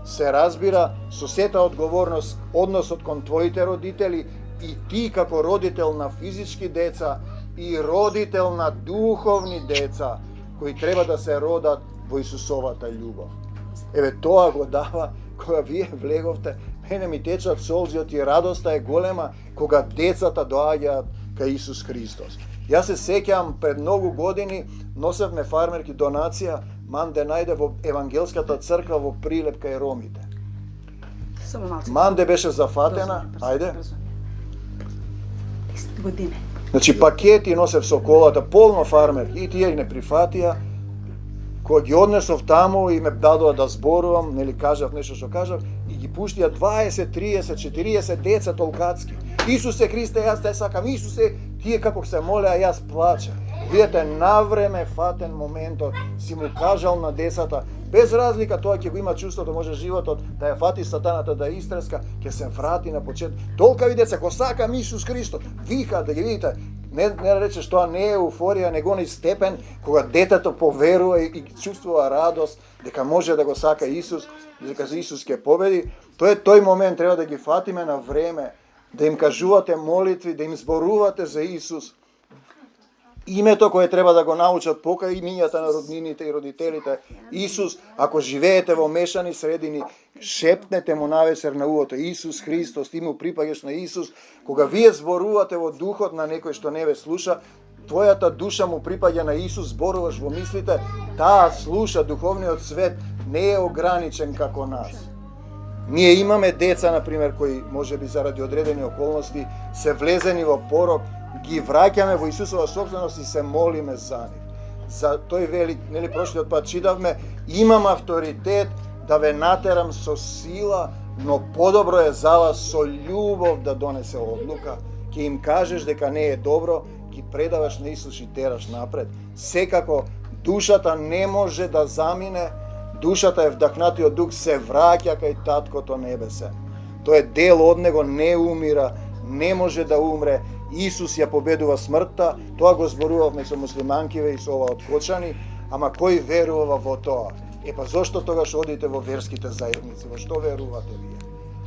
Се разбира, со сета одговорност, односот кон твоите родители и ти како родител на физички деца и родител на духовни деца, кои треба да се родат во Исусовата љубов. Еве тоа го дава кога вие влеговте, мене ми течат солзиот и радоста е голема кога децата доаѓаат кај Исус Христос. Јас се сеќавам пред многу години носевме фармерки донација, Манде најде во Евангелската црква во Прилеп кај ромите. Само малце. Манде беше зафатена, ајде. 10 години. Значи пакети носев со колата, полно фармерки и тие не прифатија. Кога ги однесов таму и ме дадоа да зборувам, нели кажав нешто што кажав, и ги пуштија 20, 30, 40 деца толкацки. Исусе Христе, јас те сакам, Исусе, тие како се молеа, јас плачам. Видете, навреме фатен моментот, си му кажал на децата, без разлика тоа ќе го има чувството, може животот да ја фати сатаната, да ја истреска, ќе се врати на почет. Толкави деца, го сакам Исус Христос, вика, да ги видите, не речеш тоа не е еуфорија, него ни степен кога детето поверува и чувствува радост дека може да го сака Исус, дека Исус ќе победи. Тоа е тој момент, треба да ги фатиме на време, да им кажувате молитви, да им зборувате за Исус. Името кое треба да го научат пока имињата на роднините и родителите. Исус, ако живеете во мешани средини, шепнете му навечер на ухото, Исус Христос, ти му припаѓаш на Исус. Кога вие зборувате во духот на некој што не ве слуша, твојата душа му припаѓа на Исус, зборуваш во мислите, таа слуша. Духовниот свет не е ограничен како нас. Ние имаме деца, например, кои можеби заради одредени околности се влезени во порок, ги враќаме во Исусова собственост и се молиме за нив. За тој вели, нели прошлиот пат читавме, имам авторитет да ве натерам со сила, но подобро е за вас со љубов да донесе одлука. Ќе им кажеш дека не е добро, ги предаваш на Исус и тераш напред. Секако душата не може да замине, душата е вдахнатиот дух се враќа кај Таткото Небесен. Тој е дел од него, не умира, не може да умре. Исус ја победува смртта, тоа го зборувавме со муслиманкиве и со ова од Кочани, ама кој верува во тоа? Па зошто тогаш одите во верските заедници? Во што верувате вие?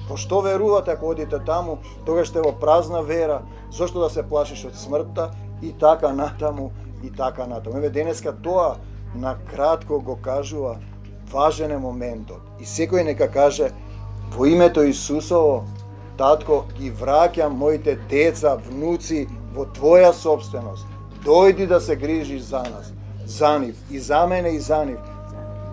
Во што верувате ако одите таму? Тогаш сте во празна вера. Зошто да се плашиш од смртта? И така натаму, и така натаму. Еве денеска тоа на кратко го кажува, важен е моментот. И секој нека каже, во името Исусово, Татко, ги враќам моите деца, внуци во Твоја собственост. Дојди да се грижиш за нас, за нив, и за мене и за нив.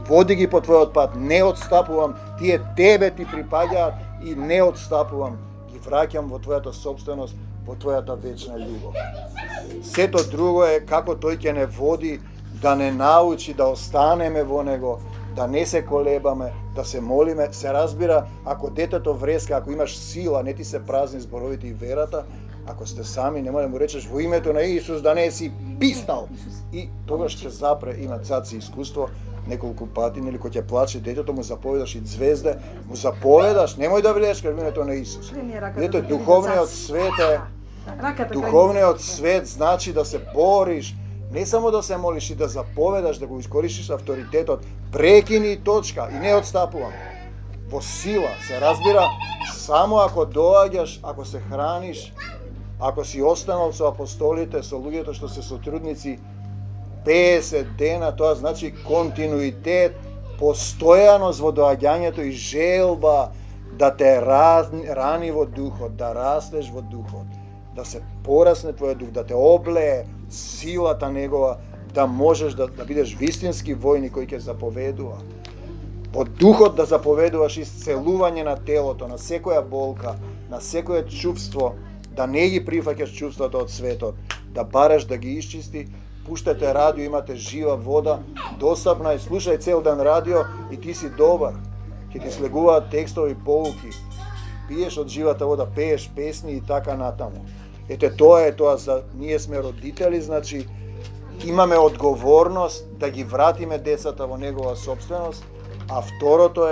Води ги по Твојот пат, не отстапувам, тие Тебе ти припаѓаат и не отстапувам. Ги враќам во Твојата собственост, во Твојата вечна љубов. Сето друго е како Тој ќе не води да не научи да останеме во Него, да не се колебаме, да се молиме. Се разбира, ако детето вреска, ако имаш сила, не ти се празни зборовите и верата, ако сте сами, не може да му речеш во името на Исус да не си пистал. И тогаш ќе запре, има цаци искуство, неколку пати, нели кој ќе плаче детето, му заповедаш и звезде, му заповедаш, немој да влезеш во името на Исус. Видите, духовниот свет е, духовниот свет значи да се бориш, не само да се молиш и да заповедаш, да го искористиш авторитетот, прекини точка и не отстапувам. Во сила, се разбира, само ако доаѓаш, ако се храниш, ако си останал со апостолите, со луѓето што се сотрудници 50 дена, тоа значи континуитет, постојаност во доаѓањето и желба da te rani vo duhot, da rasteš vo duhot, da se porasne tvoj duh, da te obleje sila ta njegova, da možeš da budeš vistinski vojnik koji će zapovedува. Vo duhot da zapoveduvaš isceluvanje na телото, на секоја болка, на секое чувство, да не ги прифаќаш чувствата од светот, да бараш да ги исчисти. Пуштате радио, имате жива вода, достапна и слушај цел ден радио и ти си добар. Ќе ти слегуваат текстови поуки. Пиеш од живата вода, пееш песни и така натаму. Ете, тоа е тоа, за ние сме родители, значи имаме одговорност да ги вратиме децата во негова собственост, а второто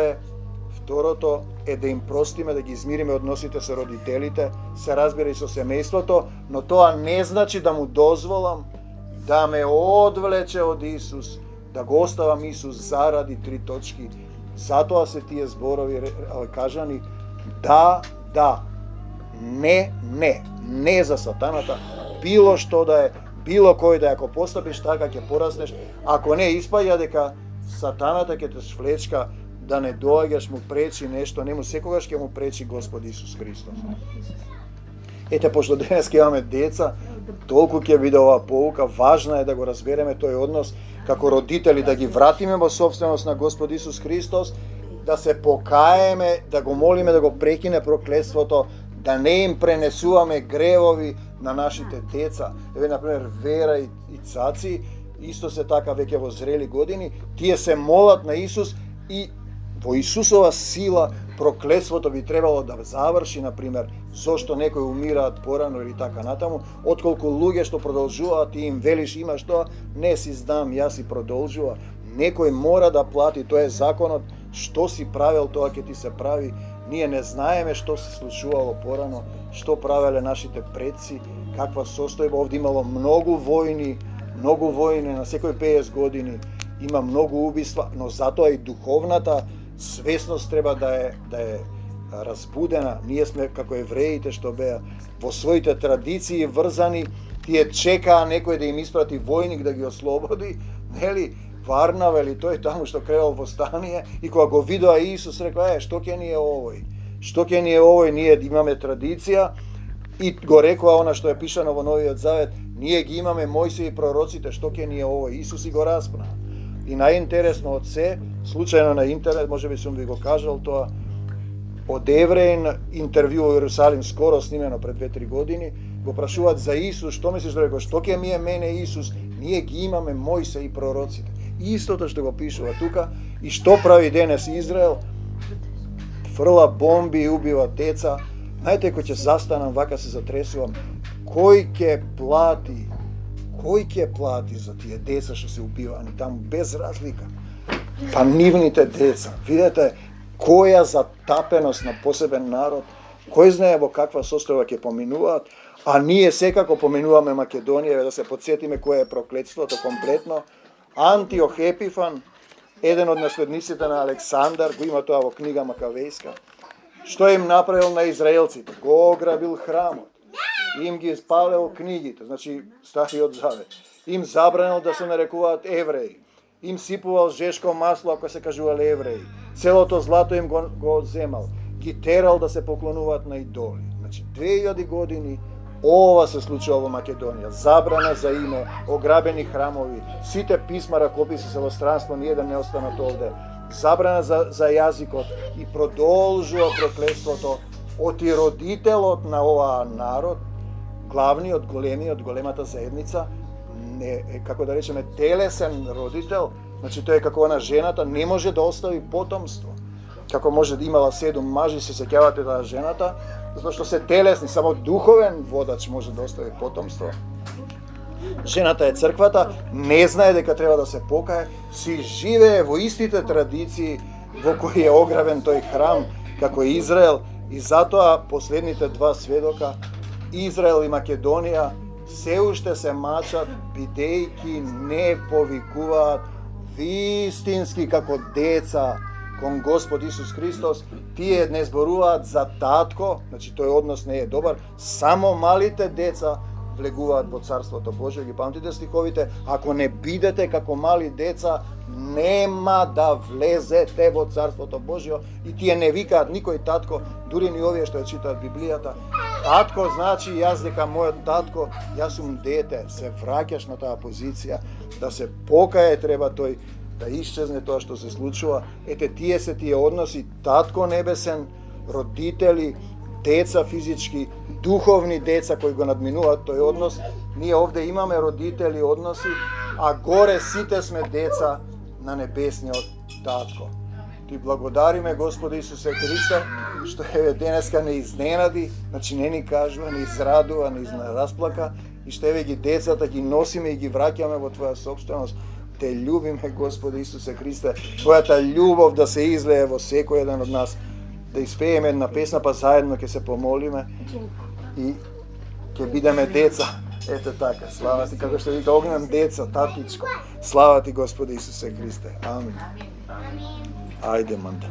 е да им простиме, да ги измириме односите со родителите, се разбира и со семејството, но тоа не значи да му дозволам да ме одвлече од Исус, да го оставам Исус заради 3 точки. Затоа се тие зборови кажани да, не за сатаната, било што да е, било кој да е, ако постапиш така ќе пораснеш, ако не испаѓа дека сатаната ќе те свлечка да не доаѓаш, му пречи нешто, нему секогаш ќе му пречи Господ Исус Христос. Ете, пошто денес ќе имаме деца, толку ќе биде оваа поука, важна е да го разбереме тој однос, како родители да ги вратиме во собственост на Господ Исус Христос, да се покаеме, да го молиме да го прекине проклетството, да не им пренесуваме гревови на нашите деца. Еве, например, Вера и Цаци, исто се така веќе во зрели години, тие се молат на Исус и во Исусова сила проклетството би требало да заврши, например, зошто некои умираат порано или така натаму, отколку луѓе што продолжуваат и им велиш имаш тоа, не си знам, јас си продолжува. Некој мора да плати, тоа е законот, што си правил, тоа ќе ти се прави. Ние не знаеме што се случувало порано, што правеле нашите предци, каква состојба. Овде имало многу војни на секој 50 години, има многу убиства, но затоа и духовната свесност треба да е разбудена. Ние сме како евреите што беа во своите традиции врзани, тие чекаа некој да им испрати војник да ги ослободи, нели? Варнава или тој таму што кревал восстание, и кога го видоа Исус рекла, што ќе ни е овој? Што ќе ни е овој? Ние имаме традиција и го рекла она што е пишано во Новиот Завет, ние ги имаме Мојсија и пророците, што ќе ни е овој? Исус и го распна. И најинтересно од се, случајно на интернет, можеби сум ви го кажал тоа, од евреин интервју во Иерусалим, скоро снимено пред 2-3 години, го прашуваат за Исус, што мислиш да рекол, што ќе ми е мене Исус? Ние ги имаме Мојсија и пророците. Истото што го пишува тука, и што прави денес Израел? Фрла бомби и убива деца. Знаете, кој ќе застанам, вака се затресувам, кој ќе плати за тие деца што се убивани таму без разлика? Па нивните деца. Видете која затапеност на посебен народ, кој знае во каква состојба ќе поминуваат, а ние секако поминуваме Македонија, да се подсетиме кое е проклетството комплетно. Антиох Епифан, еден од наследниците на Александар, го има тоа во книга Макавејска, што им направил на израелците? Го ограбил храмот, им ги спалел книгите, значи Стариот Завет, им забранил да се нарекуваат евреи, им сипувал жешко масло ако се кажувале евреи, целото злато им го земал, ги терал да се поклонуваат на идоли. Значи 2000 години ова се случува во Македонија. Забрана за име, ограбени храмови, сите писма, ракописи се во странство, ниеден не останат овде. Забрана за јазикот и продолжува проклетството од и родителот на оваа народ, главниот, големата заедница, како да речеме, телесен родител, значи тој е како она жената, не може да остави потомство. Како може да имала 7 мажи, се сеќавате таа жената, затоа што се телесни, само духовен водач може да остави потомство. Жената е црквата, не знае дека треба да се покае, си живее во истите традиции во кои е ограбен тој храм, како Израел, и затоа последните 2 сведока, Израел и Македонија, се уште се мачат, бидејќи не повикуваат вистински како деца кон Господ Исус Христос. Тие не зборуваат за татко, значи тој однос не е добар, само малите деца влегуваат во Царството Божие. Ги памтите стиховите? Ако не бидете како мали деца, нема да влезете во Царството Божие. И тие не викаат никој татко, дури ни овие што ја читаат Библијата. Татко значи јас дека мојот татко, јас сум дете, се враќаш на таа позиција, да се покае треба тој, да исчезне тоа што се случува. Ете, тие се тие односи, татко небесен, родители, деца физички, духовни деца кои го надминуваат тој однос. Ние овде имаме родители, односи, а горе сите сме деца на небесниот татко. Ти благодариме, Господи Исусе Христе, што еве денеска не изненади, значи не ни кажува, не израдува, не расплака, и што еве ги децата ги носиме и ги враќаме во Твоја собственост. Те љубиме, Господи Исусе Христе, Твојата љубов да се излее во секој еден од нас. Да испееме една песна, па заедно ќе се помолиме и ќе бидеме деца. Ете така, слава Ти, како што вика Огнен, деца, татичко. Слава Ти, Господи Исусе Христе. Амин. Ајде, манда.